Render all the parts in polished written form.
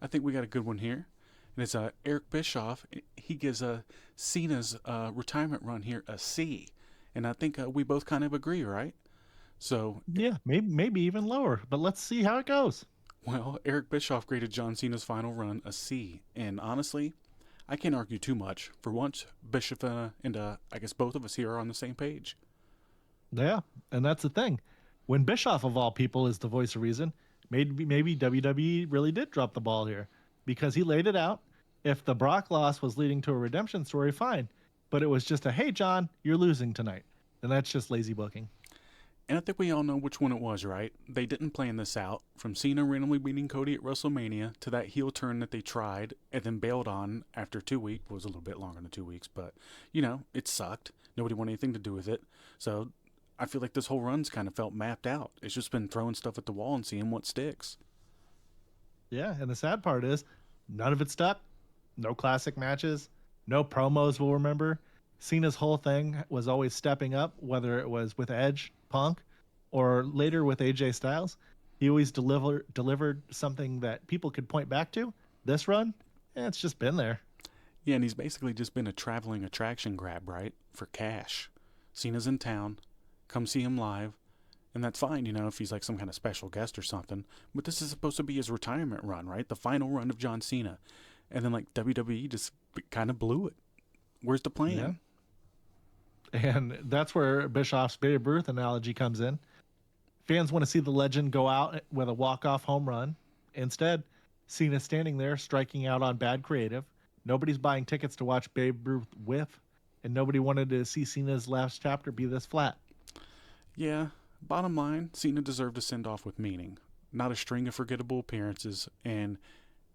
I think we got a good one here. And it's Eric Bischoff. He gives Cena's retirement run here a C. And I think we both kind of agree, right? So, Yeah, maybe even lower, but let's see how it goes. well, Eric Bischoff graded John Cena's final run a C. And honestly, I can't argue too much. For once, Bischoff and I guess both of us here are on the same page. Yeah, and that's the thing. When Bischoff of all people is the voice of reason, maybe WWE really did drop the ball here because he laid it out. If the Brock loss was leading to a redemption story, fine. But it was just a, hey, John, you're losing tonight. And that's just lazy booking. And I think we all know which one it was, right? They didn't plan this out. From Cena randomly beating Cody at WrestleMania to that heel turn that they tried and then bailed on after 2 weeks. It was a little bit longer than 2 weeks, but, it sucked. Nobody wanted anything to do with it. So I feel like this whole run's kind of felt mapped out. It's just been throwing stuff at the wall and seeing what sticks. Yeah, and the sad part is none of it stuck. No classic matches, no promos we'll remember. Cena's whole thing was always stepping up, whether it was with Edge, Punk, or later with AJ Styles. He always delivered something that people could point back to. This run, it's just been there. Yeah, and he's basically just been a traveling attraction grab, right? For cash. Cena's in town. Come see him live. And that's fine, if he's like some kind of special guest or something. But this is supposed to be his retirement run, right? The final run of John Cena. And then, WWE just kind of blew it. Where's the plan? Yeah. And that's where Bischoff's Babe Ruth analogy comes in. Fans want to see the legend go out with a walk-off home run. Instead, Cena's standing there striking out on bad creative. Nobody's buying tickets to watch Babe Ruth whiff, and nobody wanted to see Cena's last chapter be this flat. Yeah, bottom line, Cena deserved a send-off with meaning, not a string of forgettable appearances. And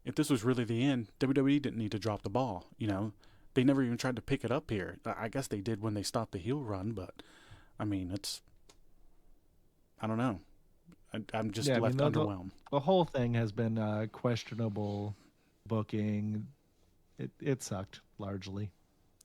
if this was really the end, WWE didn't need to drop the ball, They never even tried to pick it up here. I guess they did when they stopped the heel run, but, I don't know. I'm just left underwhelmed. The whole thing has been questionable booking. It sucked, largely.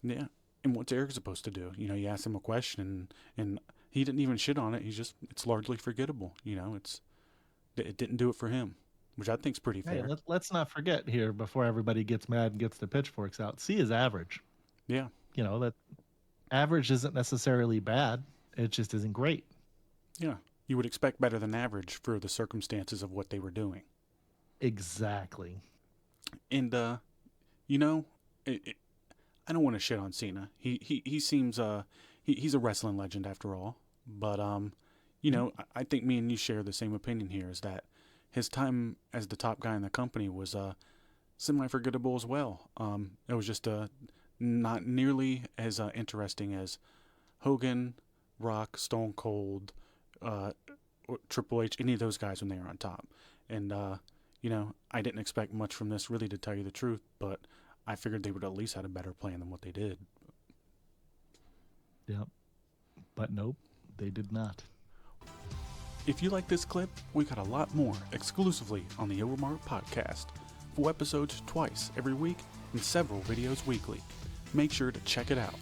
Yeah. And what's Eric supposed to do? You ask him a question, and he didn't even shit on it. It's largely forgettable. It didn't do it for him, which I think's pretty fair. Hey, let's not forget here before everybody gets mad and gets the pitchforks out. C is average. Yeah. That average isn't necessarily bad. It just isn't great. Yeah. You would expect better than average for the circumstances of what they were doing. Exactly. And, I don't want to shit on Cena. He seems, he's a wrestling legend after all. But, I think me and you share the same opinion here, is that his time as the top guy in the company was semi-forgettable as well. It was just not nearly as interesting as Hogan, Rock, Stone Cold, Triple H, any of those guys when they were on top. And, I didn't expect much from this, really, to tell you the truth, but I figured they would at least had a better plan than what they did. Yep. But nope, they did not. If you like this clip, we got a lot more exclusively on the Overmark podcast. 4 episodes twice every week and several videos weekly. Make sure to check it out.